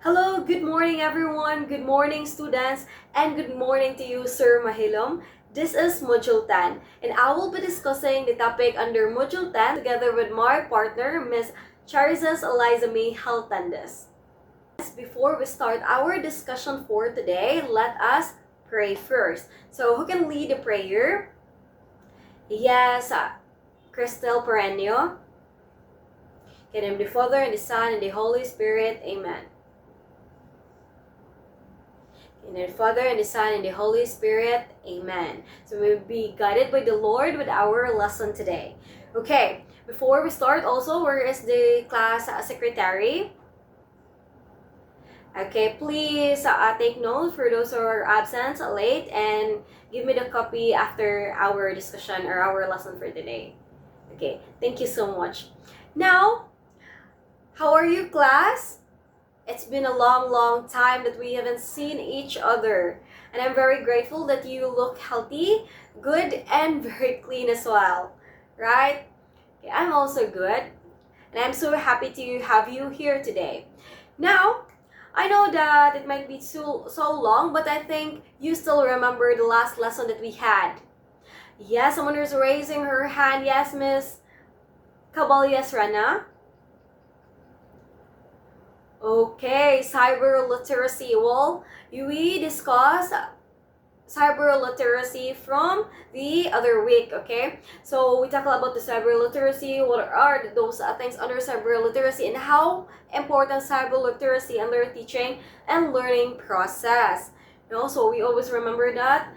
Hello, good morning everyone, good morning students, and good morning to you Sir Mahilom. This is Module 10 and I will be discussing the topic under Module 10 together with my partner Miss Charizas Eliza May Haltendes. Before we start our discussion for today, let us pray first. So who can lead the prayer? Yes, Crystal Perenio. In the name of the Father, and the Son, and the Holy Spirit. Amen. In the name of the Father, and the Son, and the Holy Spirit. Amen. So we will be guided by the Lord with our lesson today. Okay, before we start also, where is the class secretary? Okay, please take note for those who are absent, late, and give me the copy after our discussion or our lesson for today. Okay, thank you so much. Now, how are you, class? It's been a long time that we haven't seen each other. And I'm very grateful that you look healthy, good, and very clean as well. Right? Okay, I'm also good. And I'm so happy to have you here today. Now, I know that it might be so long, but I think you still remember the last lesson that we had. Yes, someone is raising her hand. Yes, Miss Caballas Rana. Okay, cyber literacy. Well, we discussed cyber literacy from the other week, okay? So we talk about the cyber literacy, what are those things under cyber literacy, and how important cyber literacy under teaching and learning process. So we always remember that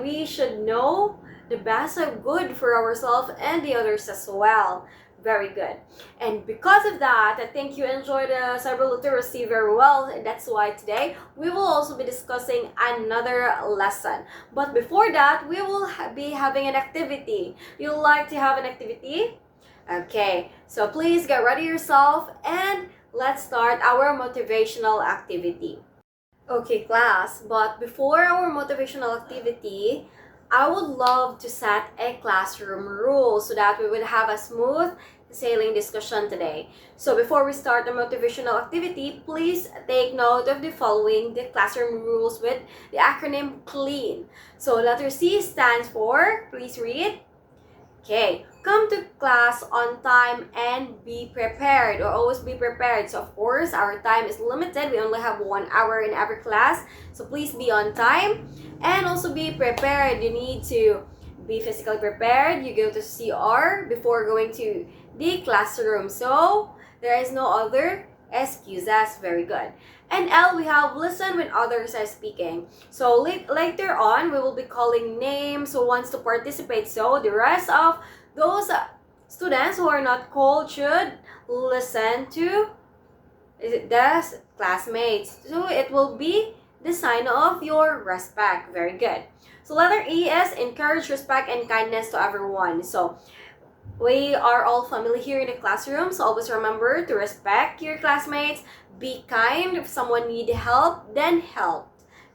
we should know the best of good for ourselves and the others as well. Very good. And because of that, I think you enjoyed cyber literacy very well. And that's why today we will also be discussing another lesson. But before that, we will be having an activity. You like to have an activity? Okay, so please get ready yourself and let's start our motivational activity. Okay, class, but before our motivational activity, I would love to set a classroom rule so that we would have a smooth sailing discussion today. So before we start the motivational activity, please take note of the following, the classroom rules with the acronym CLEAN. So letter C stands for, please read. Okay, come to class on time and be prepared, or always be prepared. So of course, our time is limited. We only have 1 hour in every class. So please be on time and also be prepared. You need to be physically prepared. You go to CR before going to the classroom. So there is no other excuses. Very good. And L, we have listen when others are speaking. So later on, we will be calling names who wants to participate. So the rest of those students who are not called should listen to the classmates. So it will be the sign of your respect. Very good. So letter E is encourage respect and kindness to everyone. So we are all family here in the classroom, so always remember to respect your classmates, be kind. If someone needs help, then help.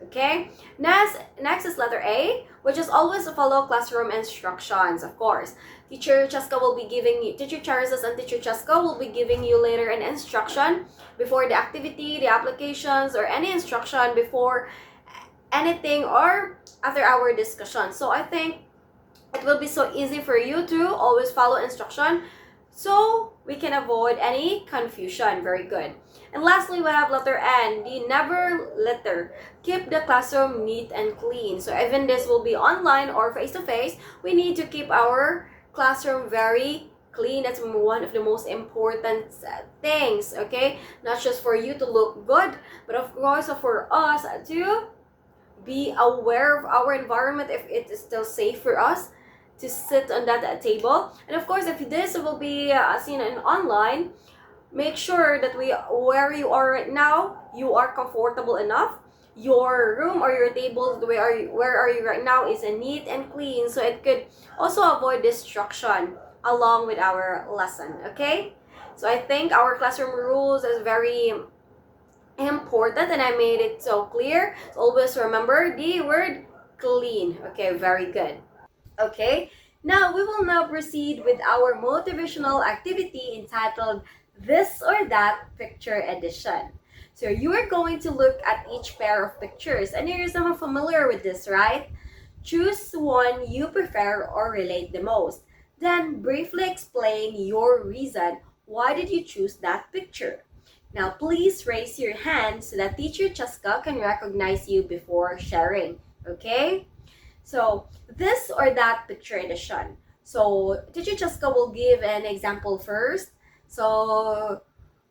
Okay? Next is letter A, which is always follow classroom instructions, of course. Teacher Charizas and Teacher Cheska will be giving you later an instruction before the activity, the applications, or any instruction before anything or after our discussion. So I think it will be so easy for you to always follow instruction so we can avoid any confusion. Very good. And lastly, we have letter N, the never litter. Keep the classroom neat and clean. So even this will be online or face-to-face, we need to keep our classroom very clean. That's one of the most important things, okay? Not just for you to look good, but of course for us to be aware of our environment, if it is still safe for us to sit on that table. And of course, if this will be seen in online, make sure that where you are right now, you are comfortable enough. Your room or your table, where are you right now, is neat and clean, so it could also avoid distraction along with our lesson. Okay, so I think our classroom rules is very important and I made it so clear. So always remember the word clean. Okay, very good. Okay, now we will now proceed with our motivational activity entitled This or That Picture Edition. So you are going to look at each pair of pictures, and you're somewhat familiar with this, right? Choose one you prefer or relate the most. Then briefly explain your reason. Why did you choose that picture? Now please raise your hand so that Teacher Cheska can recognize you before sharing. Okay? So this or that picture edition. So Teacher Cheska will give an example first. So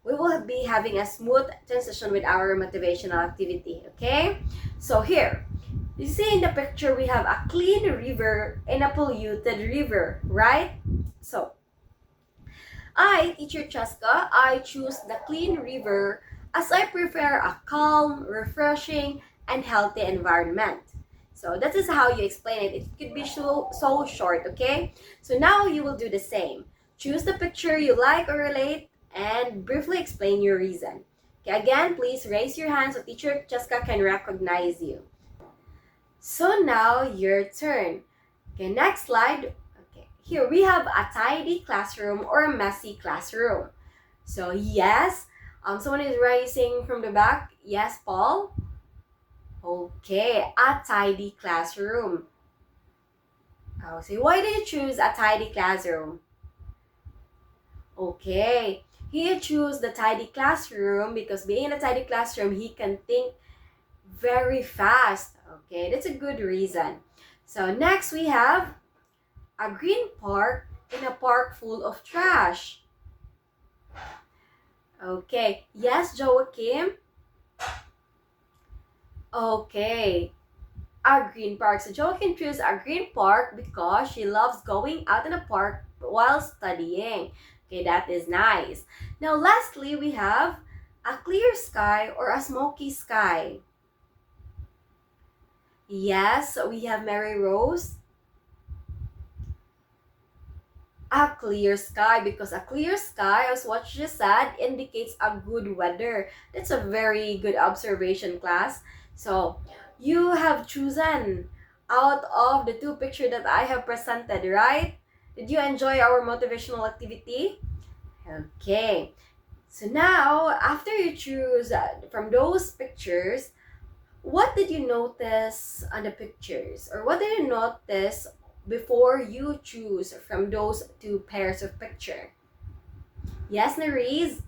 we will be having a smooth transition with our motivational activity. Okay? So here, you see in the picture we have a clean river and a polluted river, right? So I, Teacher Cheska, I choose the clean river as I prefer a calm, refreshing, and healthy environment. So that is how you explain it. It could be so short, okay? So now you will do the same. Choose the picture you like or relate and briefly explain your reason. Okay, again, please raise your hand so Teacher Cheska can recognize you. So now your turn. Okay, next slide. Okay, here we have a tidy classroom or a messy classroom. So yes, someone is raising from the back. Yes, Paul. Okay, a tidy classroom. Oh, so why did you choose a tidy classroom? Okay, he chose the tidy classroom because being in a tidy classroom, he can think very fast. Okay, that's a good reason. So next we have a green park in a park full of trash. Okay, yes, Joachim. Okay, a green park. So Joachim chose a green park because she loves going out in the park while studying. Okay, that is nice. Now, lastly, we have a clear sky or a smoky sky. Yes, we have Mary Rose. A clear sky, because a clear sky, as what she said, indicates a good weather. That's a very good observation, class. So you have chosen out of the two pictures that I have presented, right? Did you enjoy our motivational activity? Okay, so now after you choose from those pictures, what did you notice on the pictures, or what did you notice before you choose from those two pairs of picture? Yes, Nariz?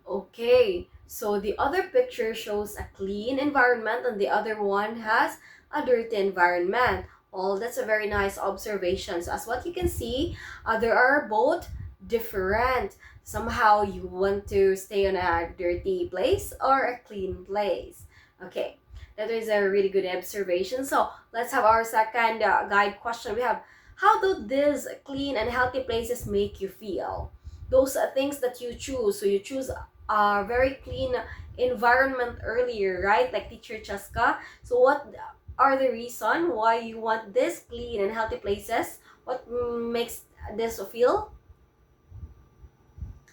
Okay, so the other picture shows a clean environment and the other one has a dirty environment. Well, that's a very nice observation. So as what you can see, there are both different. Somehow you want to stay on a dirty place or a clean place. Okay, that is a really good observation. So let's have our second guide question. We have, how do these clean and healthy places make you feel? Those are things that you choose. So you choose a very clean environment earlier, right? Like Teacher Cheska. So what are the reason why you want this clean and healthy places? What makes this feel?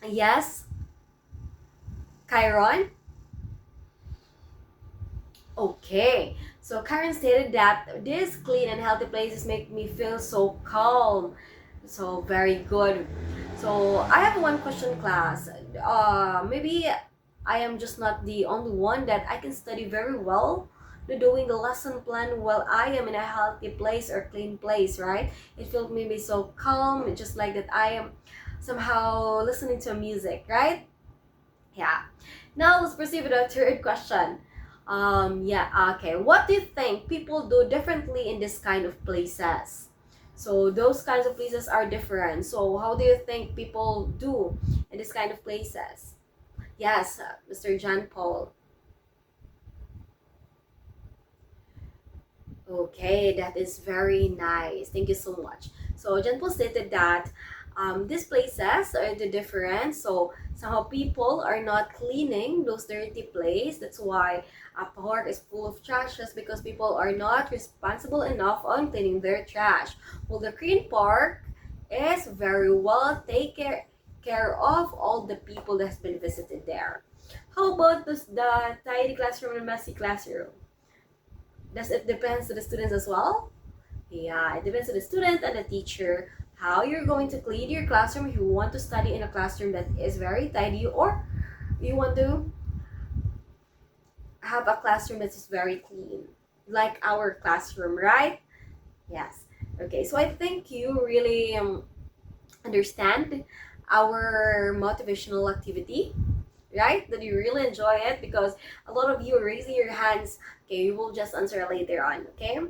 Yes, Chiron? Okay, so Karen stated that these clean and healthy places make me feel so calm. So very good. So I have one question, class. Maybe I am just not the only one that I can study very well, doing the lesson plan while I am in a healthy place or clean place, right? It feels maybe so calm, just like that I am somehow listening to music, right? Yeah. Now let's proceed with our third question. Yeah, okay. What do you think people do differently in this kind of places? So those kinds of places are different. So how do you think people do in this kind of places? Yes, Mr. John Paul. Okay, that is very nice. Thank you so much. So John Paul stated that these places are the different. So somehow people are not cleaning those dirty places. That's why a park is full of trash, just because people are not responsible enough on cleaning their trash. Well, the green park is very well care of all the people that's been visited there. How about the tidy classroom and messy classroom? Does it depends to the students as well? Yeah, it depends on the student and the teacher how you're going to clean your classroom if you want to study in a classroom that is very tidy, or you want to have a classroom that is very clean, like our classroom, right? Yes. Okay, so I think you really understand our motivational activity, right? That you really enjoy it, because a lot of you are raising your hands. Okay, we will just answer later on, okay?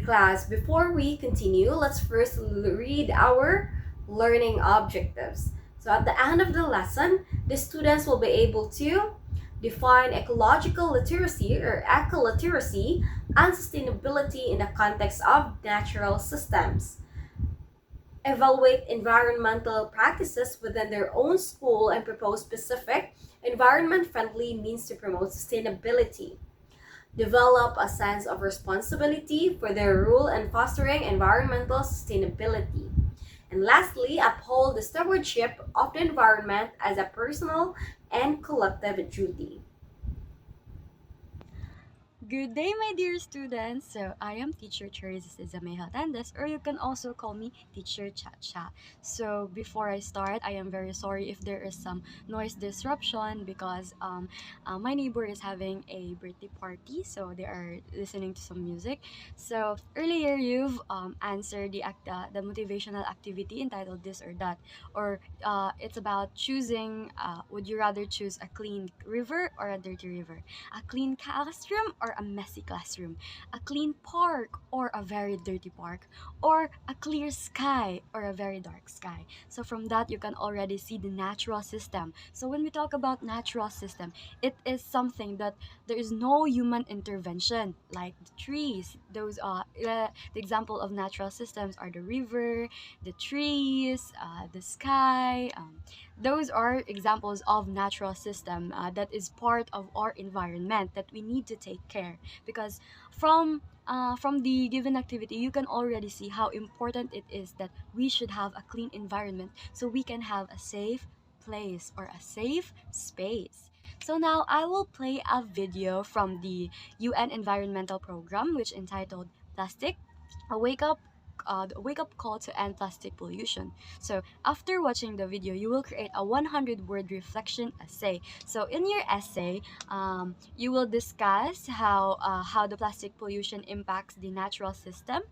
Class, before we continue, let's first read our learning objectives. So at the end of the lesson, the students will be able to define ecological literacy or ecoliteracy and sustainability in the context of natural systems, evaluate environmental practices within their own school, and propose specific environment-friendly means to promote sustainability, develop a sense of responsibility for their role in fostering environmental sustainability, and lastly, uphold the stewardship of the environment as a personal and collective duty. Good day, my dear students. So, I am Teacher Teresa Zameja Tandes, or you can also call me Teacher Chacha. So, before I start, I am very sorry if there is some noise disruption because my neighbor is having a birthday party, so they are listening to some music. So, earlier you've answered the motivational activity entitled this or that, or it's about choosing. Would you rather choose a clean river or a dirty river? A clean classroom or a messy classroom, a clean park or a very dirty park, or a clear sky or a very dark sky. So from that you can already see the natural system. So when we talk about natural system, it is something that there is no human intervention, like the trees. Those are the example of natural systems are the river, the trees, the sky. Those are examples of natural system that is part of our environment that we need to take care, because from the given activity you can already see how important it is that we should have a clean environment so we can have a safe place or a safe space. So now I will play a video from the UN environmental program, which entitled Plastic, a wake up call to end plastic pollution. So after watching the video, you will create a 100-word reflection essay. So in your essay, you will discuss how the plastic pollution impacts the natural system,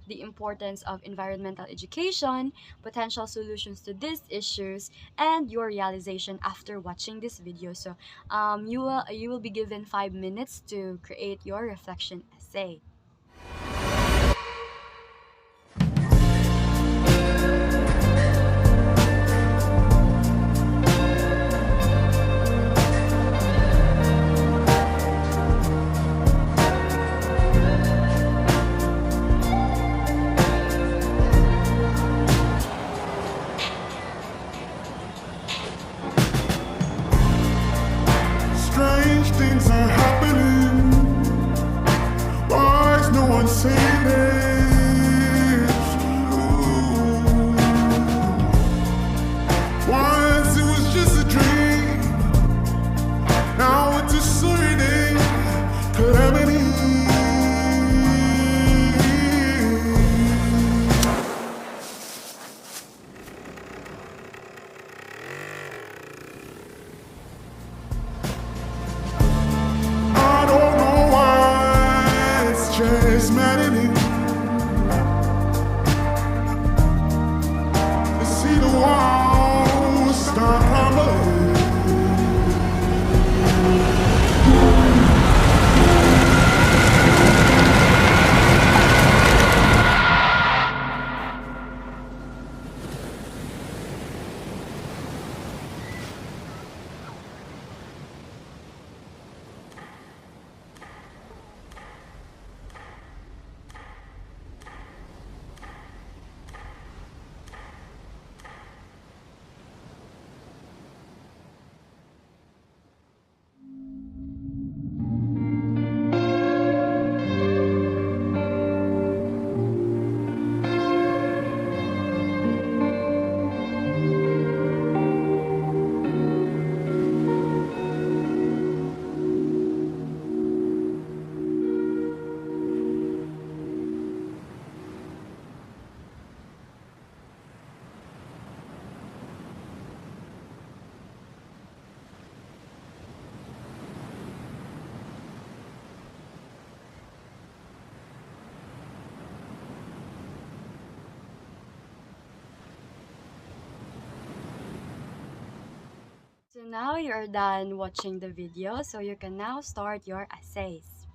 the importance of environmental education, potential solutions to these issues, and your realization after watching this video. So you will be given 5 minutes to create your reflection essay. Strange things are happening. Why is no one saying this? Ooh. Once it was just a dream. Now it's a certain calamity. I don't know why it's just maddening to see the walls start crumbling. now you're done watching the video, so you can now start your essays.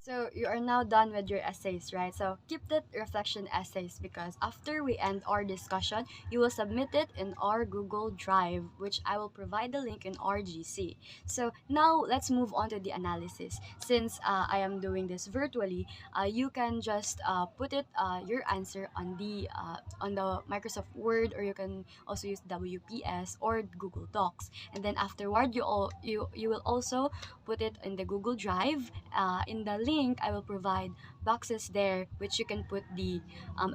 So you are now done with your essays, right? So keep that reflection essays because after we end our discussion, you will submit it in our Google Drive, which I will provide the link in RGC. So now let's move on to the analysis. Since I am doing this virtually, you can just put it your answer on the Microsoft Word, or you can also use WPS or Google Docs. And then afterward, you will also put it in the Google Drive. In the link, I will provide boxes there which you can put the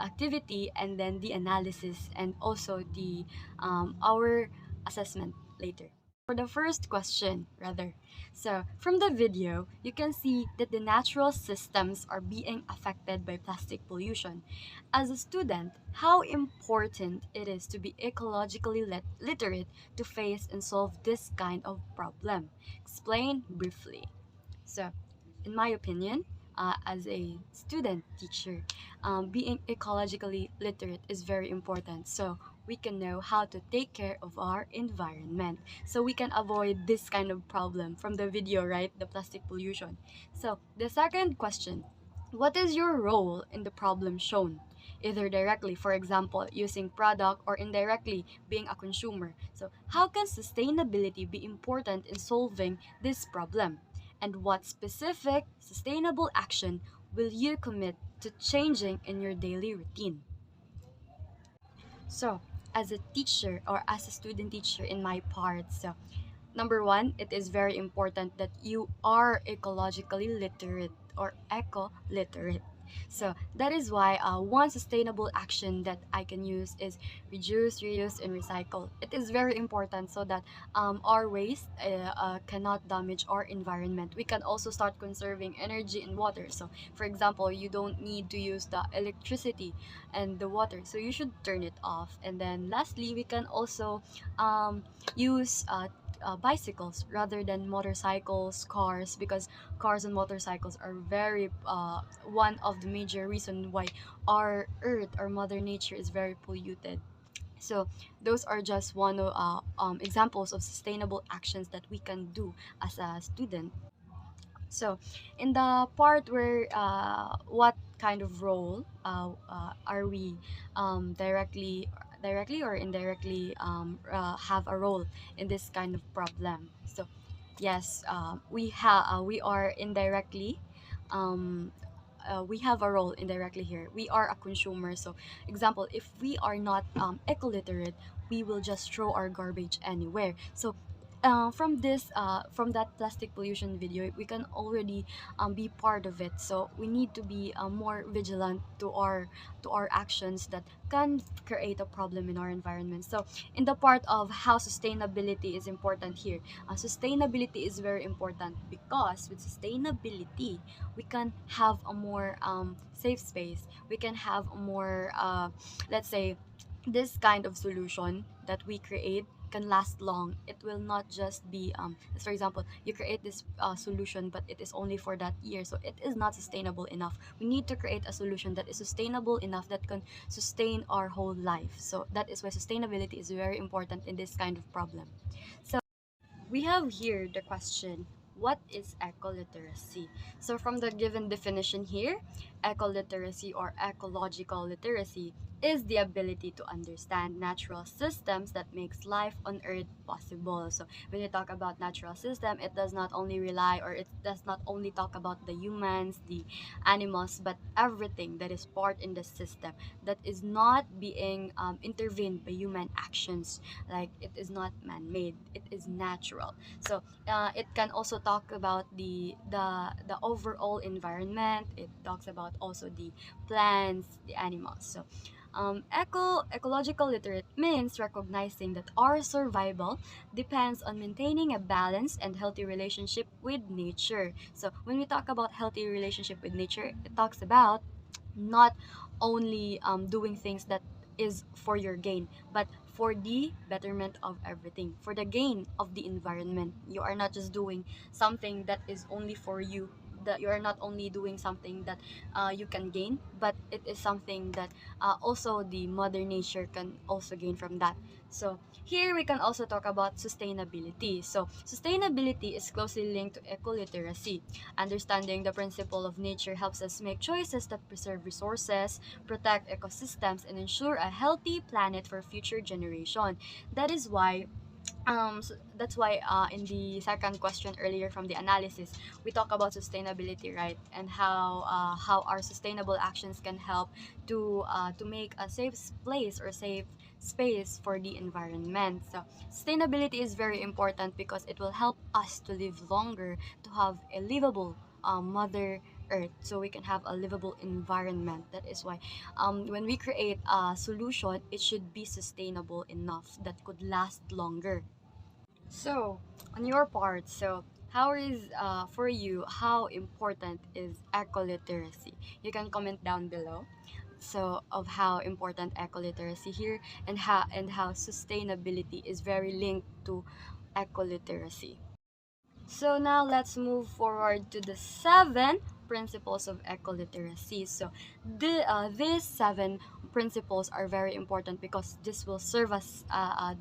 activity and then the analysis and also the our assessment later. For the first question, rather. So, from the video, you can see that the natural systems are being affected by plastic pollution. As a student, how important it is to be ecologically literate to face and solve this kind of problem. Explain briefly. So, in my opinion, as a student teacher, being ecologically literate is very important. So we can know how to take care of our environment. So we can avoid this kind of problem from the video, right? The plastic pollution. So the second question, what is your role in the problem shown? Either directly, for example, using product, or indirectly being a consumer. So how can sustainability be important in solving this problem? And what specific sustainable action will you commit to changing in your daily routine? So, as a teacher or as a student teacher in my part, so number one, it is very important that you are ecologically literate or eco literate. So that is why one sustainable action that I can use is reduce, reuse, and recycle. It is very important so that our waste cannot damage our environment. We can also start conserving energy and water. So, for example, you don't need to use the electricity and the water, so you should turn it off. And then, lastly, we can also use bicycles rather than motorcycles, cars, because cars and motorcycles are very one of the major reason why our earth, our mother nature, is very polluted. So those are just one of examples of sustainable actions that we can do as a student. So, in the part where what kind of role are we directly or indirectly have a role in this kind of problem? So, yes, we are indirectly. Um, we have a role indirectly here. We are a consumer. So, example, if we are not eco-literate, we will just throw our garbage anywhere. So, from that plastic pollution video, we can already be part of it. So we need to be more vigilant to our actions that can create a problem in our environment. So in the part of how sustainability is important here, sustainability is very important because with sustainability we can have a more safe space. We can have a more let's say this kind of solution that we create can last long. It will not just be for example, you create this solution but it is only for that year, so it is not sustainable enough. We need to create a solution that is sustainable enough, that can sustain our whole life. So that is why sustainability is very important in this kind of problem. So we have here the question, what is ecoliteracy? So from the given definition here, ecoliteracy or ecological literacy is the ability to understand natural systems that makes life on earth possible. So when you talk about natural system, it does not only rely, or it does not only talk about the humans, the animals, but everything that is part in the system that is not being intervened by human actions. Like, it is not man-made, it is natural. So it can also talk about the overall environment. It talks about also the plants, the animals. So ecological literate means recognizing that our survival depends on maintaining a balanced and healthy relationship with nature. So when we talk about healthy relationship with nature, it talks about not only doing things that is for your gain, but for the betterment of everything, for the gain of the environment. You are not just doing something that is only for you, that you are not only doing something that you can gain, but it is something that also the mother nature can also gain from that. So here we can also talk about sustainability. So sustainability is closely linked to ecoliteracy. Understanding the principle of nature helps us make choices that preserve resources, protect ecosystems, and ensure a healthy planet for future generation. That is why that's why in the second question earlier from the analysis, we talk about sustainability, right? And how our sustainable actions can help to make a safe place or safe space for the environment. So sustainability is very important because it will help us to live longer, to have a livable mother earth, so we can have a livable environment. That is why when we create a solution, it should be sustainable enough that could last longer. So, on your part, so how is for you, how important is ecoliteracy? You can comment down below. So of how important ecoliteracy here, and how sustainability is very linked to ecoliteracy. So now let's move forward to the 7 principles of ecoliteracy. So these 7 principles are very important because this will serve as a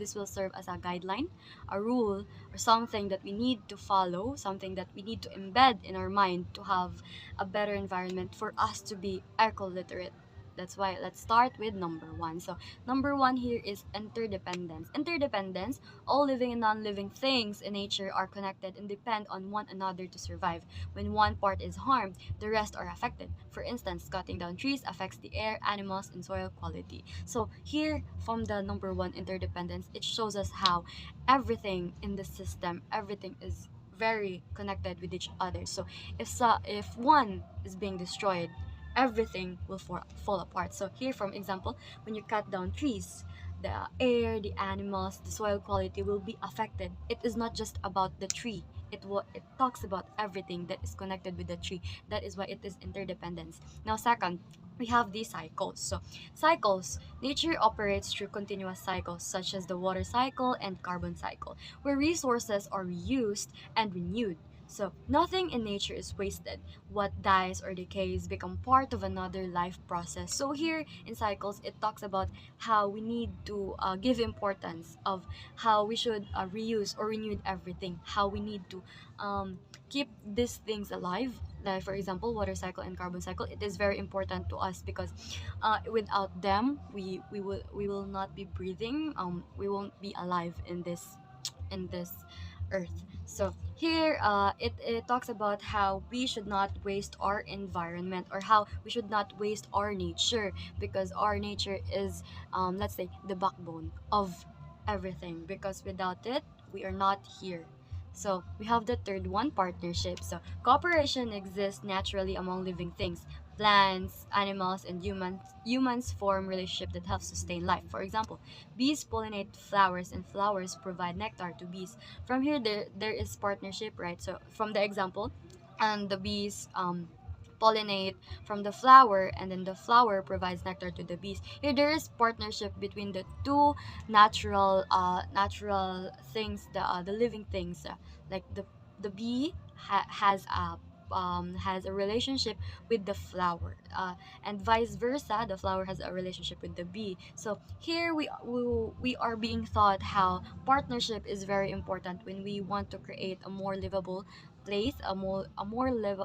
guideline, a rule, or something that we need to follow, something that we need to embed in our mind to have a better environment for us to be ecoliterate. That's why let's start with number 1. So number 1 here is interdependence. Interdependence, all living and non-living things in nature are connected and depend on one another to survive. When one part is harmed, the rest are affected. For instance, cutting down trees affects the air, animals, and soil quality. So here, from the number 1, interdependence, it shows us how everything in the system, everything is very connected with each other. So if one is being destroyed, everything will fall apart. So here, from example, when you cut down trees, the air, the animals, the soil quality will be affected. It is not just about the tree. It talks about everything that is connected with the tree. That is why it is interdependence. Now, second, we have these cycles. So, cycles. Nature operates through continuous cycles such as the water cycle and carbon cycle, where resources are reused and renewed. So, nothing in nature is wasted. What dies or decays become part of another life process. So here in cycles, it talks about how we need to give importance of how we should reuse or renew everything, how we need to keep these things alive. Like for example, water cycle and carbon cycle, it is very important to us because without them, we will not be breathing. We won't be alive in this earth. So here it talks about how we should not waste our environment, or how we should not waste our nature, because our nature is let's say the backbone of everything, because without it we are not here. So we have the third one, partnership. So cooperation exists naturally among living things. Plants, animals, and humans form relationship that help sustain life. For example, bees pollinate flowers and flowers provide nectar to bees. From here, there is partnership, right? So from the example, and the bees pollinate from the flower, and then the flower provides nectar to the bees. Here there is partnership between the two natural things, the living things, like the bee has a relationship with the flower, and vice versa, the flower has a relationship with the bee. So here we are being taught how partnership is very important when we want to create a more livable place, a more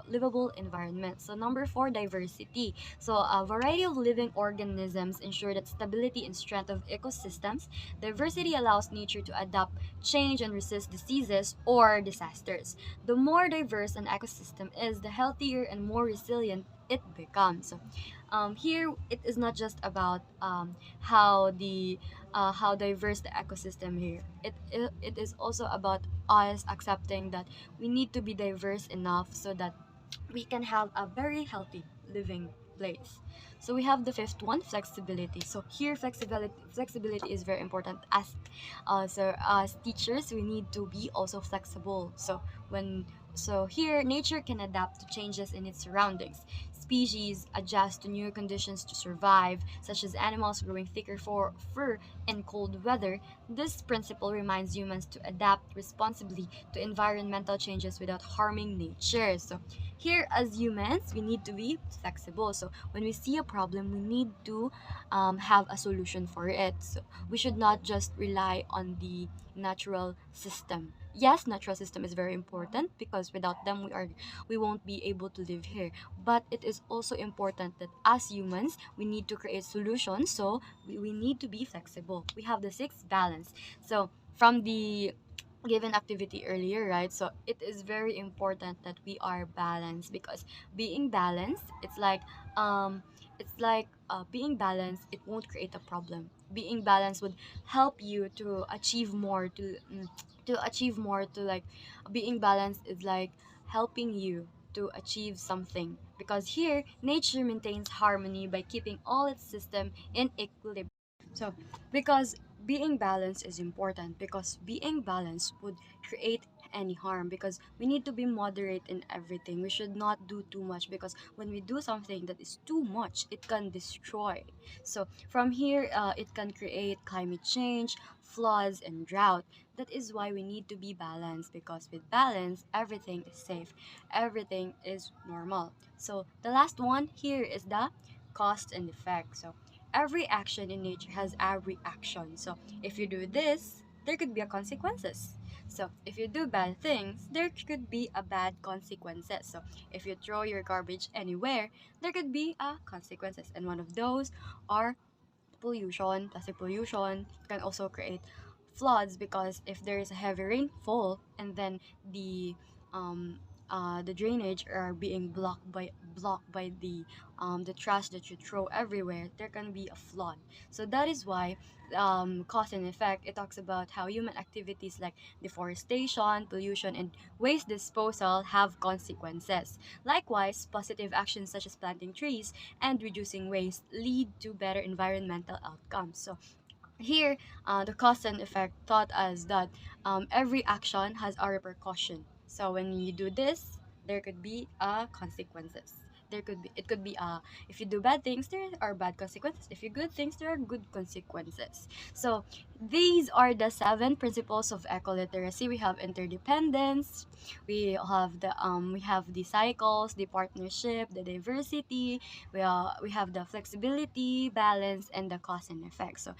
livable environment. So number 4, diversity. So a variety of living organisms ensure that stability and strength of ecosystems. Diversity allows nature to adapt, change, and resist diseases or disasters. The more diverse an ecosystem is, the healthier and more resilient it becomes. So, here it is not just about how diverse the ecosystem here. It is also about us accepting that we need to be diverse enough so that we can have a very healthy living place. So we have the fifth one, flexibility. So here, flexibility is very important. As teachers, we need to be also flexible. So here, nature can adapt to changes in its surroundings. Species adjust to new conditions to survive, such as animals growing thicker fur in cold weather. This principle reminds humans to adapt responsibly to environmental changes without harming nature. So here as humans, we need to be flexible. So when we see a problem, we need to have a solution for it. So we should not just rely on the natural system. Yes, natural system is very important because without them we won't be able to live here. But it is also important that as humans, we need to create solutions. So we need to be flexible. We have the sixth balance. So from the given activity earlier, right? So it is very important that we are balanced because being balanced, being balanced, it won't create a problem. Being balanced would help you to achieve more, to achieve more, to like being balanced is like helping you to achieve something because here nature maintains harmony by keeping all its system in equilibrium. So because being balanced is important because being balanced would create any harm because we need to be moderate in everything. We should not do too much because when we do something that is too much, it can destroy. So from here, it can create climate change, floods, and drought. That is why we need to be balanced because with balance, everything is safe, everything is normal. So the last one here is the cause and effect. So every action in nature has a reaction. So if you do this, there could be a consequences. So if you do bad things, there could be a bad consequences. So if you throw your garbage anywhere, there could be a consequences. And one of those are pollution. Plastic pollution can also create floods because if there is a heavy rainfall and then the um the drainage are being blocked by the trash that you throw everywhere, there can be a flood. So that is why cause and effect, it talks about how human activities like deforestation, pollution, and waste disposal have consequences. Likewise, positive actions such as planting trees and reducing waste lead to better environmental outcomes. So here, the cause and effect taught us that every action has a repercussion. So when you do this, there could be consequences. If you do bad things, there are bad consequences. If you good things, there are good consequences. So these are the seven principles of ecoliteracy. We have interdependence, we have the cycles, the partnership, the diversity, we have the flexibility, balance, and the cause and effect. So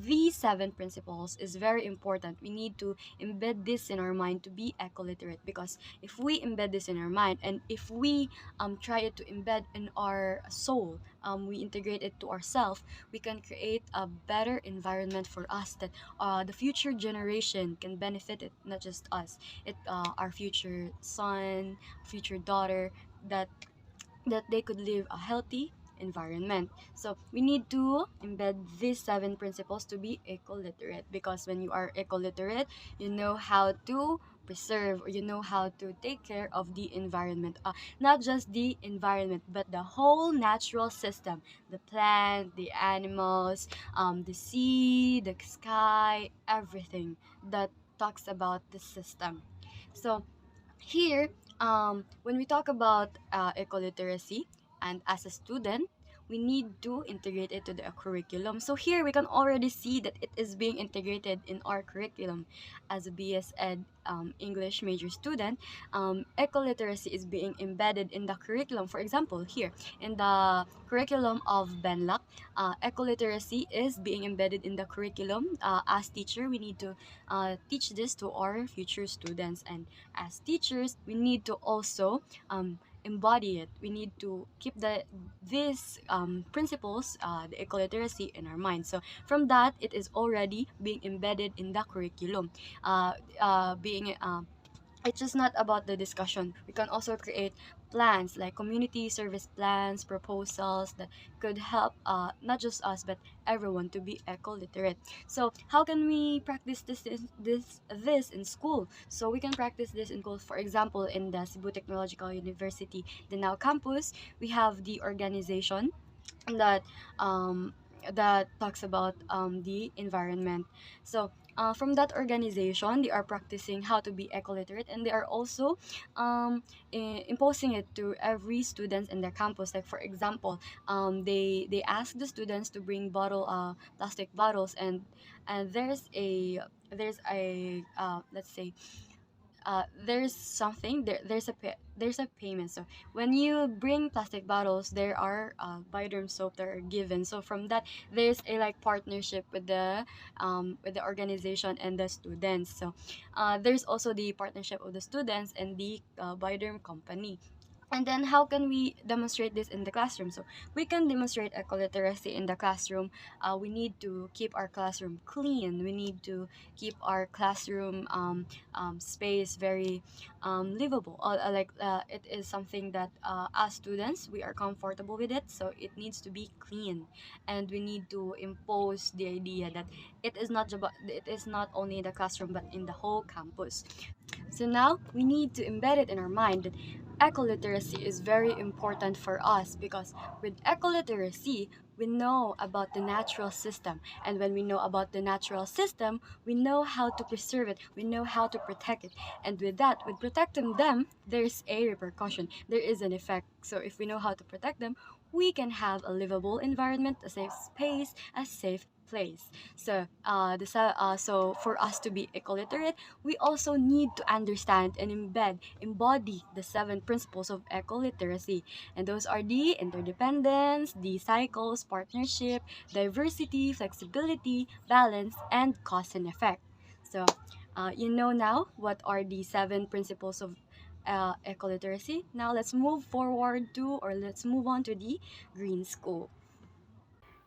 these seven principles is very important. We need to embed this in our mind to be ecoliterate because if we embed this in our mind and if we try it to embed in our soul, we integrate it to ourselves, we can create a better environment for us that the future generation can benefit it, not just us. Our future son, future daughter, that they could live a healthy environment. So we need to embed these seven principles to be eco-literate because when you are eco-literate, you know how to preserve or you know how to take care of the environment. Not just the environment, but the whole natural system, the plant, the animals, the sea, the sky, everything that talks about the system. So here, when we talk about ecoliteracy, and as a student, we need to integrate it to the curriculum. So here we can already see that it is being integrated in our curriculum. As a BS Ed English major student, ecoliteracy is being embedded in the curriculum. For example, here in the curriculum of Benlock, ecoliteracy is being embedded in the curriculum. As teacher, we need to teach this to our future students, and as teachers, we need to also embody it. We need to keep these principles, the ecoliteracy, in our mind. So from that, it is already being embedded in the curriculum. Being It's just not about the discussion. We can also create plans like community service plans, proposals that could help not just us but everyone to be eco-literate. So how can we practice this in school? So we can practice this in school. For example, in the Cebu Technological University, the Now campus, we have the organization that um, that talks about the environment. So from that organization, they are practicing how to be eco-literate, and they are also imposing it to every students in their campus. Like for example, they ask the students to bring plastic bottles, and there's a let's say there's something there's a payment. So when you bring plastic bottles, there are bioderm soap that are given. So from that, there's a like partnership with the organization and the students. So there's also the partnership of the students and the bioderm company. And then how can we demonstrate this in the classroom? So we can demonstrate ecoliteracy in the classroom. We need to keep our classroom clean. We need to keep our classroom space very livable. It is something that as students we are comfortable with it. So it needs to be clean, and we need to impose the idea that it is not only in the classroom but in the whole campus. So now we need to embed it in our mind that ecoliteracy is very important for us, because with ecoliteracy, we know about the natural system. And when we know about the natural system, we know how to preserve it, we know how to protect it. And with that, with protecting them, there's a repercussion, there is an effect. So if we know how to protect them, we can have a livable environment, a safe space, a safe place. So for us to be ecoliterate, we also need to understand and embody the 7 principles of ecoliteracy. And those are the interdependence, the cycles, partnership, diversity, flexibility, balance, and cause and effect. So, you know now what are the 7 principles of ecoliteracy. Now let's let's move on to the green school.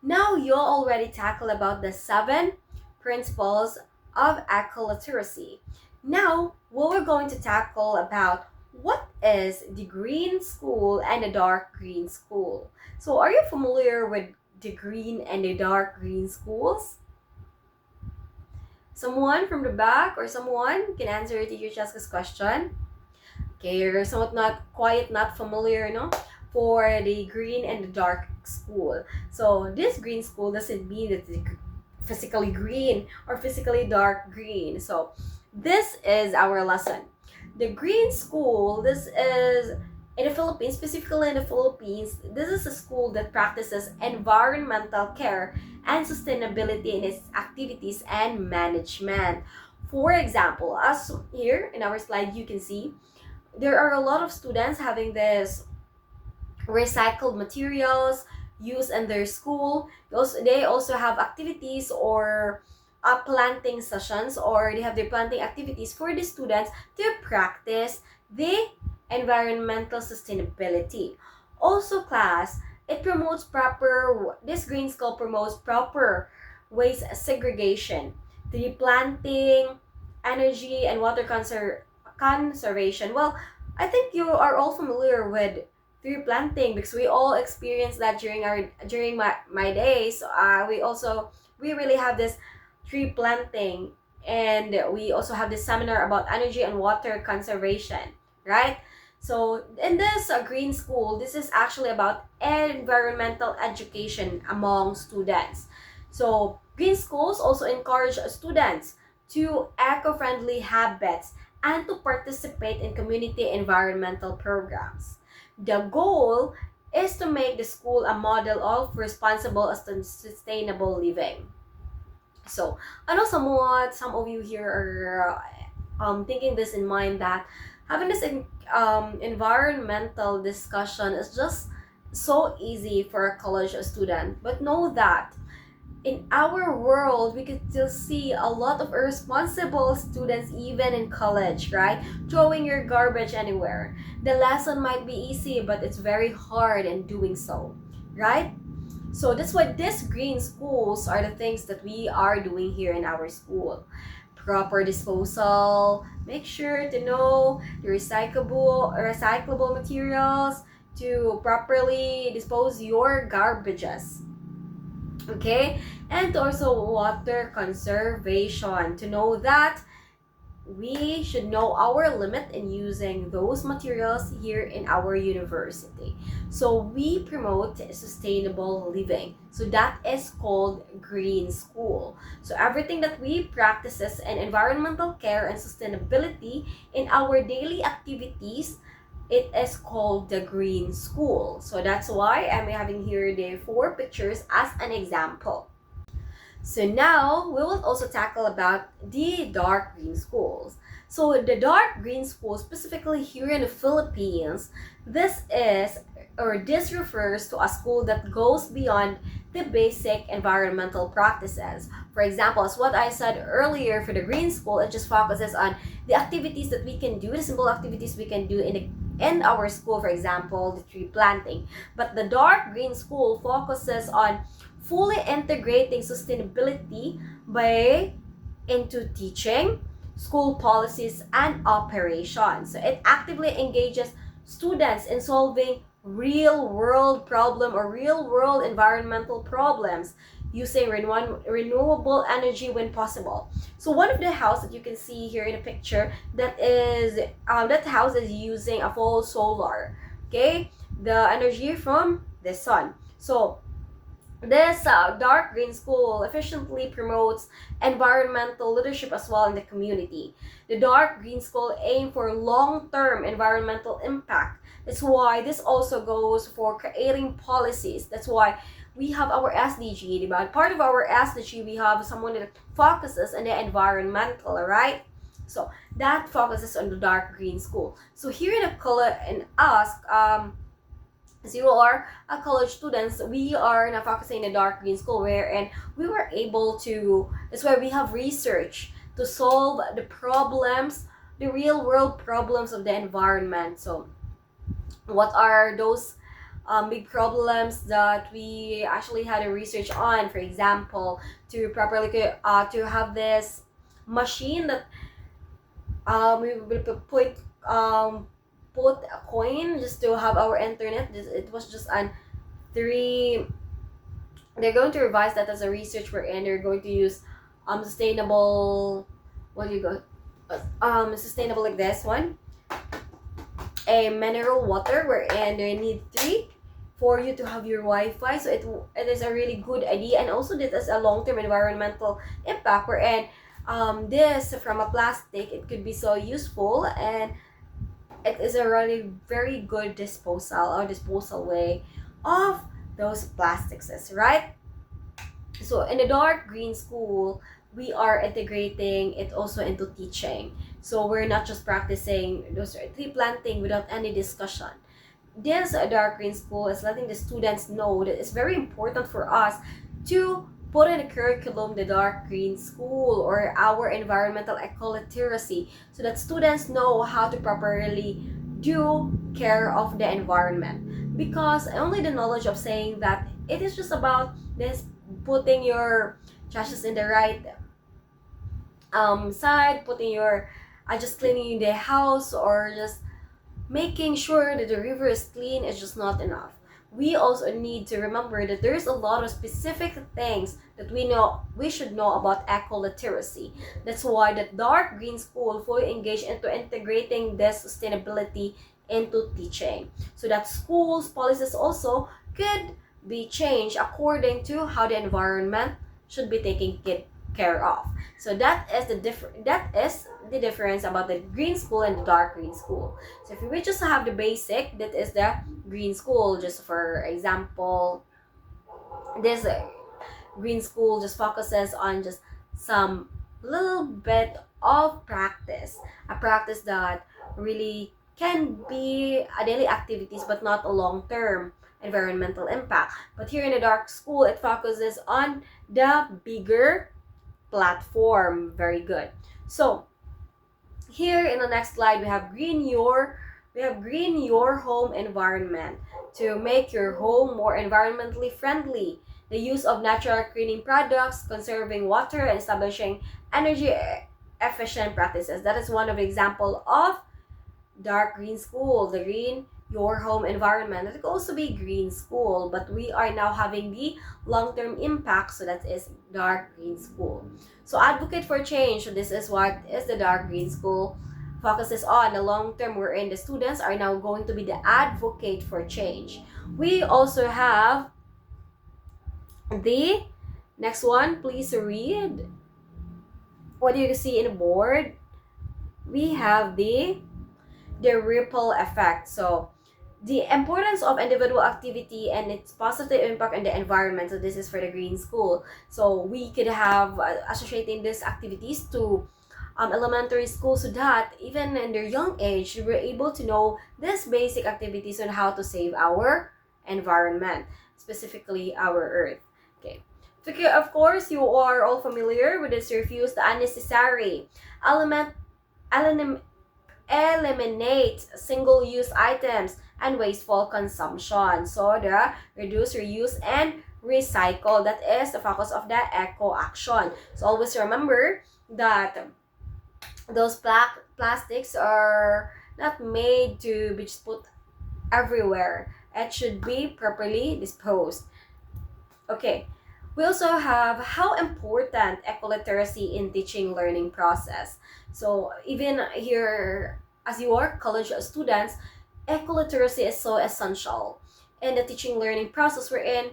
Now you already tackled about the 7 principles of ecoliteracy. Now what we're going to tackle about what is the green school and the dark green school. So are you familiar with the green and the dark green schools? Someone from the back or someone can answer Teacher Cheska's question. Okay, you're somewhat not quiet, not familiar, no? For the green and the dark school. So this green school doesn't mean that it's physically green or physically dark green. So this is our lesson. The green school, this is in the Philippines, specifically in the Philippines, this is a school that practices environmental care and sustainability in its activities and management. For example, as here in our slide you can see, there are a lot of students having this recycled materials used in their school. They also have activities or planting sessions, or they have their planting activities for the students to practice the environmental sustainability. Also, class, this green school promotes proper waste segregation, tree planting, energy and water conservation. Well, I think you are all familiar with tree planting because we all experienced that during my days. We really have this tree planting, and we also have this seminar about energy and water conservation, right? So in this green school, this is actually about environmental education among students. So green schools also encourage students to eco-friendly habits and to participate in community environmental programs. The goal is to make the school a model of responsible and sustainable living. So I know some of you here are thinking this in mind, that having this environmental discussion is just so easy for a college student. But know that in our world, we can still see a lot of irresponsible students even in college, right? Throwing your garbage anywhere. The lesson might be easy, but it's very hard in doing so, right? So that's why these green schools are the things that we are doing here in our school. Proper disposal, make sure to know the recyclable materials, to properly dispose your garbages. Okay, and also water conservation, to know that we should know our limit in using those materials here in our university. So we promote sustainable living, so that is called green school. So everything that we practices in environmental care and sustainability in our daily activities, it is called the green school. So that's why I'm having here the 4 pictures as an example. So now we will also tackle about the dark green schools. So the dark green school, specifically here in the Philippines, this refers to a school that goes beyond the basic environmental practices. For example, as what I said earlier, for the green school, it just focuses on the activities that we can do, the simple activities we can do in our school, for example, the tree planting. But the dark green school focuses on fully integrating sustainability by into teaching, school policies, and operations. So it actively engages students in solving real world problem or real world environmental problems using renewable energy when possible. So one of the house that you can see here in the picture, that house is using a full solar, okay, the energy from the sun. So this dark green school efficiently promotes environmental leadership as well in the community. The dark green school aim for long-term environmental impact. That's why this also goes for creating policies. That's why we have our SDG. But part of our SDG, we have someone that focuses on the environmental, right? So that focuses on the dark green school. So here in the color and ask, as you are a college students, we are now focusing in the dark green school and we were able to, that's why we have research to solve the problems, the real world problems of the environment. So what are those big problems that we actually had a research on? For example, to properly to have this machine that we will put a coin just to have our internet. It was just an three. They're going to revise that as a research wherein they're going to use sustainable. What do you go? Sustainable like this one. A mineral water wherein they need 3 for you to have your Wi-Fi. So it is a really good idea, and also this is a long-term environmental impact wherein this from a plastic, it could be so useful, and it is a really very good disposal way of those plastics, right? So in the dark green school, we are integrating it also into teaching. So we're not just practicing those tree planting without any discussion. This dark green school is letting the students know that it's very important for us to put in a curriculum the dark green school or our environmental ecoliteracy, so that students know how to properly do care of the environment. Because only the knowledge of saying that it is just about this putting your trashes in the right side, putting your just cleaning the house or just making sure that the river is clean is just not enough. We also need to remember that there's a lot of specific things that we should know about ecoliteracy. That's why the dark green school fully engaged into integrating this sustainability into teaching, so that schools policies also could be changed according to how the environment should be taken care of. So that is the difference about the green school and the dark green school. So if we just have the basic, that is the green school. Just for example, this green school just focuses on just some little bit of practice, a practice that really can be a daily activities but not a long-term environmental impact. But here in the dark school, it focuses on the bigger platform. Very good. So here in the next slide, we have green your home environment. To make your home more environmentally friendly, the use of natural cleaning products, conserving water, and establishing energy efficient practices. That is one of the example of dark green school, the green your home environment. It could also be green school, but we are now having the long-term impact, so that is dark green school. So advocate for change. So this is what is the dark green school focuses on, the long term, wherein the students are now going to be the advocate for change. We also have the next one. Please read. What do you see in the board? We have the ripple effect. So The importance of individual activity and its positive impact on the environment. So this is for the green school. So we could have associating these activities to elementary school, so that even in their young age we're able to know these basic activities on how to save our environment, specifically our earth. Okay. Okay, of course you are all familiar with this refuse the unnecessary element elim- eliminate single-use items and wasteful consumption. So the reduce, reuse, and recycle, that is the focus of the eco action. So always remember that those plastics are not made to be just put everywhere. It should be properly disposed. Okay. We also have how important ecoliteracy in teaching learning process. So even here, as you are college students, ecoliteracy is so essential in the teaching learning process we're in.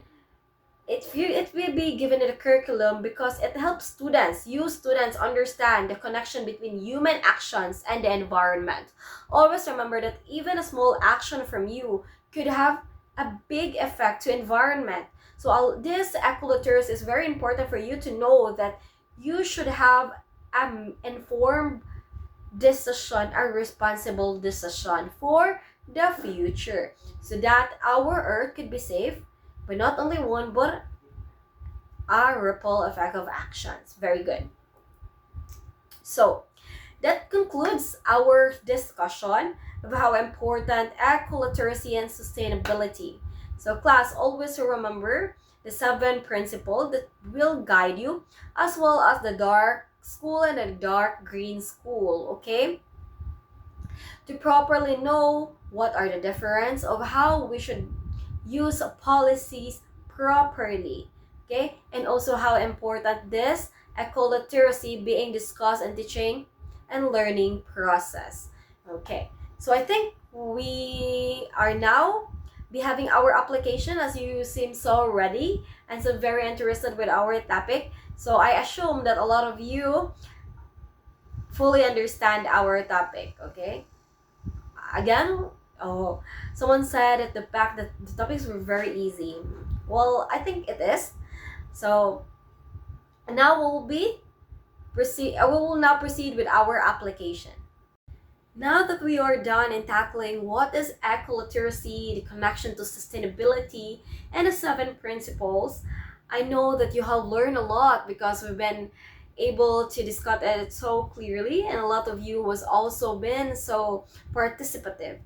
It will be given in the curriculum because it helps students understand the connection between human actions and the environment. Always remember that even a small action from you could have a big effect to environment. So this ecoliteracy is very important for you to know that you should have an informed decision, a responsible decision for the future, so that our earth could be safe, but not only one, but a ripple effect of actions. Very good. So that concludes our discussion of how important ecoliteracy and sustainability. So class, always remember the 7 principles that will guide you, as well as the dark school and the dark green school, okay? To properly know what are the difference of how we should use policies properly, okay? And also how important this ecoliteracy being discussed in teaching and learning process. Okay, so I think we are now be having our application, as you seem so ready and so very interested with our topic. So I assume that a lot of you fully understand our topic, okay? Again, oh, someone said at the back that the topics were very easy. Well, I think it is. So now we will now proceed with our application. Now that we are done in tackling what is ecoliteracy, the connection to sustainability, and the 7 principles, I know that you have learned a lot because we've been able to discuss it so clearly, and a lot of you was also been so participative.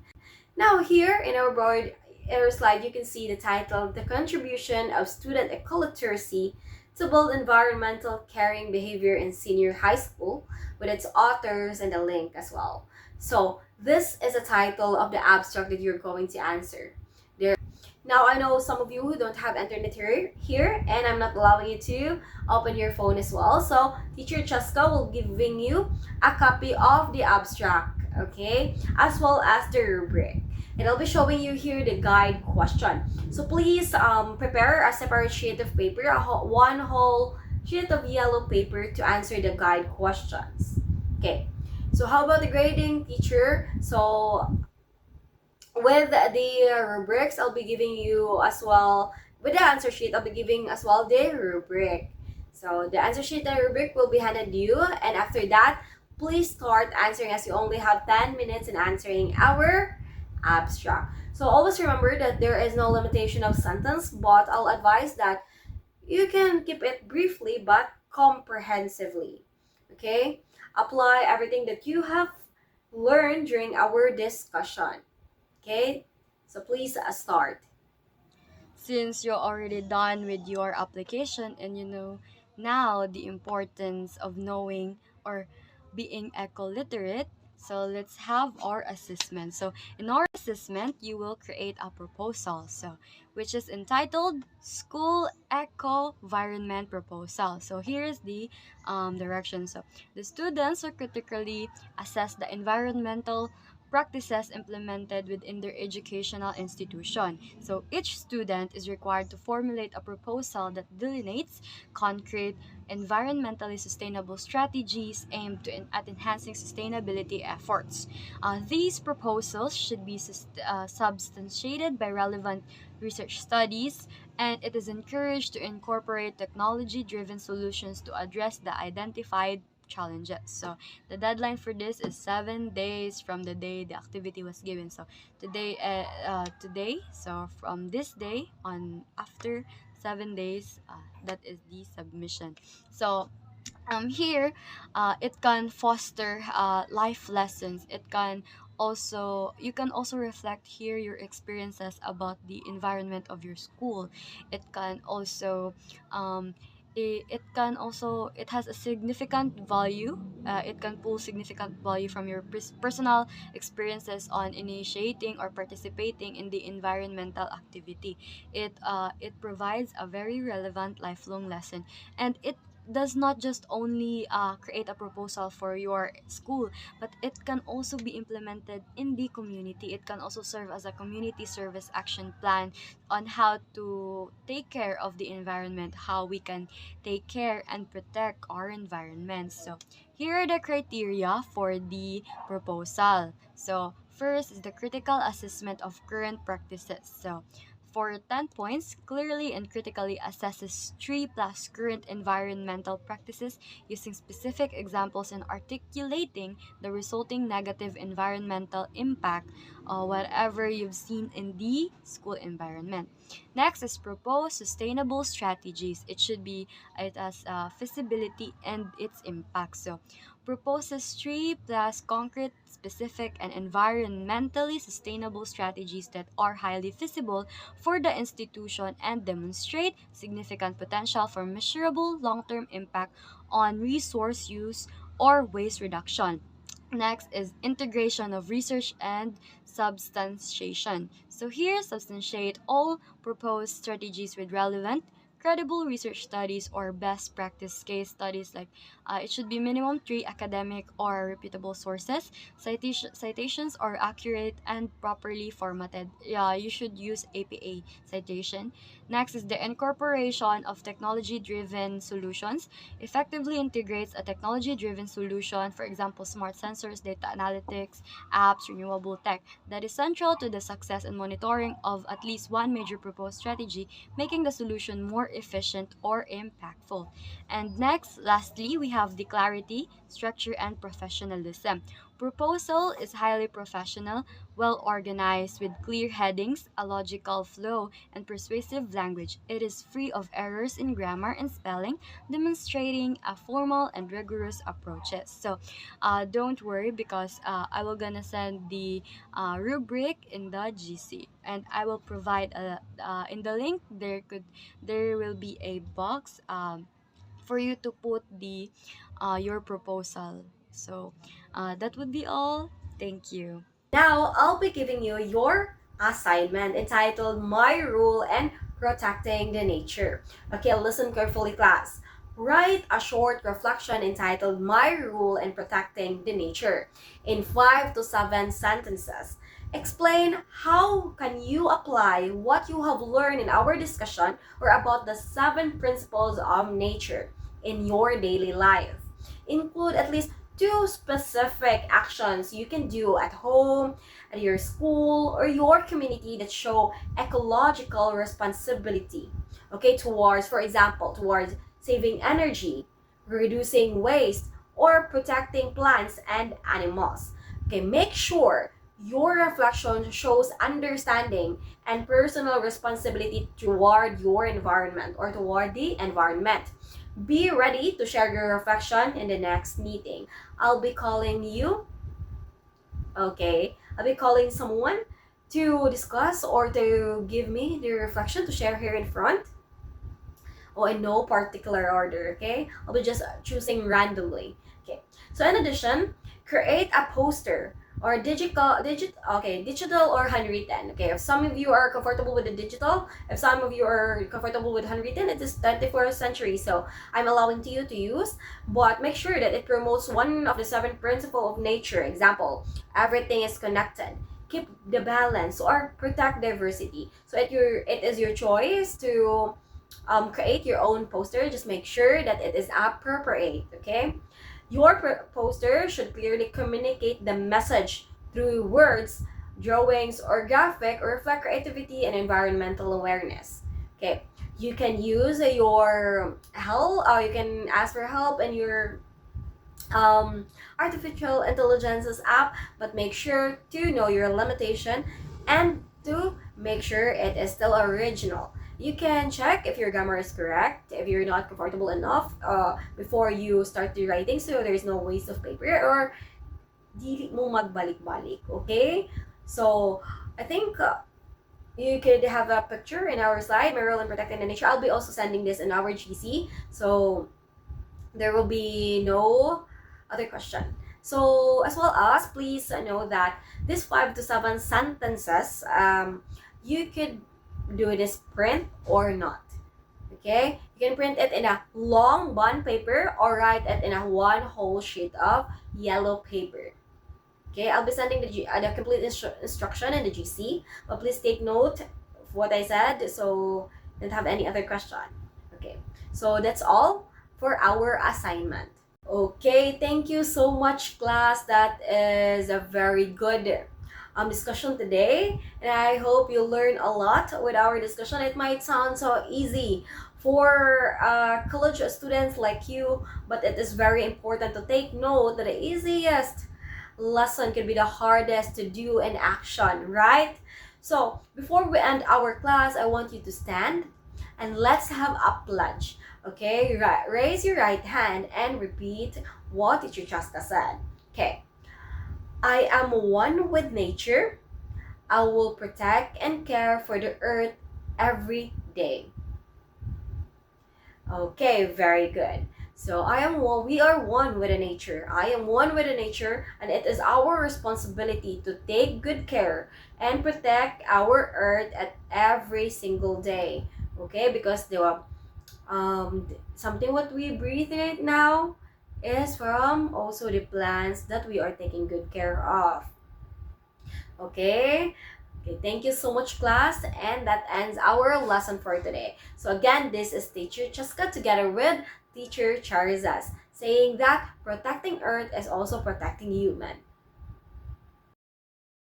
Now here in our board our slide, you can see the title, The Contribution of Student Ecoliteracy to Build Environmental Caring Behavior in Senior High School, with its authors and the link as well. So this is the title of the abstract that you're going to answer. Now I know some of you who don't have internet here, and I'm not allowing you to open your phone as well. So Teacher Cheska will giving you a copy of the abstract, okay, as well as the rubric. And I'll be showing you here the guide question. So please prepare a separate sheet of paper, one whole sheet of yellow paper to answer the guide questions. Okay. So how about the grading, teacher? So with the rubrics, I'll be giving you as well, with the answer sheet, I'll be giving as well the rubric. So the answer sheet and rubric will be handed to you, and after that, please start answering, as you only have 10 minutes in answering our abstract. So always remember that there is no limitation of sentence, but I'll advise that you can keep it briefly but comprehensively. Okay? Apply everything that you have learned during our discussion. Okay? So please start. Since you're already done with your application and you know now the importance of knowing or being eco-literate, so let's have our assessment. So in our assessment, you will create a proposal, so which is entitled School Eco Environment Proposal. So here's the direction. So the students will critically assess the environmental practices implemented within their educational institution. So each student is required to formulate a proposal that delineates concrete, environmentally sustainable strategies aimed at enhancing sustainability efforts. These proposals should be substantiated by relevant research studies, and it is encouraged to incorporate technology driven solutions to address the identified challenges. So the deadline for this is 7 days from the day the activity was given. So today, so from this day on, after 7 days, that is the submission. So here it can foster life lessons. It can also, you can also reflect here your experiences about the environment of your school. It can also it can also, it has a significant value. It can pull significant value from your personal experiences on initiating or participating in the environmental activity. It provides a very relevant lifelong lesson, and it does not just only create a proposal for your school, but it can also be implemented in the community. It can also serve as a community service action plan on how to take care of the environment, how we can take care and protect our environment. So here are the criteria for the proposal. So first is the critical assessment of current practices. So for 10 points, clearly and critically assesses 3 plus current environmental practices using specific examples and articulating the resulting negative environmental impact, whatever you've seen in the school environment. Next is propose sustainable strategies. It has feasibility and its impact. So proposes 3 plus concrete, specific, and environmentally sustainable strategies that are highly feasible for the institution and demonstrate significant potential for measurable long-term impact on resource use or waste reduction. Next is integration of research and substantiation. So here, substantiate all proposed strategies with relevant, credible research studies or best practice case studies. Like it should be minimum 3 academic or reputable sources. Citations are accurate and properly formatted. Yeah, you should use APA citation. Next is the incorporation of technology-driven solutions. Effectively integrates a technology-driven solution, for example, smart sensors, data analytics, apps, renewable tech, that is central to the success and monitoring of at least one major proposed strategy, making the solution more efficient or impactful. And next, lastly, we have the clarity, structure, and professionalism. Proposal is highly professional, well organized, with clear headings, a logical flow, and persuasive language. It is free of errors in grammar and spelling, demonstrating a formal and rigorous approaches. So don't worry, because I will gonna send the rubric in the GC, and I will provide in the link there will be a box for you to put the your proposal. So that would be all. Thank you. Now, I'll be giving you your assignment entitled My Rule and Protecting the Nature. Okay, listen carefully, class. Write a short reflection entitled My Rule and Protecting the Nature in 5 to 7 sentences. Explain how can you apply what you have learned in our discussion or about the 7 principles of nature in your daily life. Include at least 2 specific actions you can do at home, at your school, or your community that show ecological responsibility. Okay, towards, for example, towards saving energy, reducing waste, or protecting plants and animals. Okay, make sure your reflection shows understanding and personal responsibility toward your environment or toward the environment. Be ready to share your reflection in the next meeting. I'll be calling you. Okay, I'll be calling someone to discuss or to give me the reflection to share here in front. Oh, in no particular order, okay? I'll be just choosing randomly. Okay, so in addition, create a poster or digital or handwritten. Okay, if some of you are comfortable with the digital, if some of you are comfortable with handwritten, it is 21st century, so I'm allowing to you to use, but make sure that it promotes one of the 7 principles of nature. Example, everything is connected, keep the balance, or protect diversity. So it is your choice to create your own poster. Just make sure that it is appropriate. Okay, your poster should clearly communicate the message through words, drawings, or graphic, or reflect creativity and environmental awareness. Okay, you can use your help. You can ask for help in your artificial intelligence's app, but make sure to know your limitation and to make sure it is still original. You can check if your grammar is correct, if you're not comfortable enough before you start the writing, so there's no waste of paper or dili mo magbalik-balik. Okay? So, I think you could have a picture in our slide, my role in protecting the nature. I'll be also sending this in our GC. So, there will be no other question. So, as well as, please know that these 5 to 7 sentences, you could do this print or not. Okay? You can print it in a long bond paper or write it in a one whole sheet of yellow paper. Okay, I'll be sending the complete instruction in the GC, but please take note of what I said so don't have any other question. Okay, so that's all for our assignment. Okay, thank you so much, class. That is a very good discussion today, and I hope you learn a lot with our discussion. It might sound so easy for college students like you, but it is very important to take note that the easiest lesson can be the hardest to do in action, right? So before we end our class, I want you to stand and let's have a pledge. Okay, raise your right hand and repeat what Teacher Chaska said. Okay, I am one with nature. I will protect and care for the earth every day. Okay, very good. So we are one with the nature. I am one with the nature, and it is our responsibility to take good care and protect our earth at every single day. Okay, because the something what we breathe in it now is from also the plants that we are taking good care of. Okay. Okay, thank you so much, class, and that ends our lesson for today. So again, this is Teacher Chaska together with Teacher Charizas, saying that protecting Earth is also protecting human.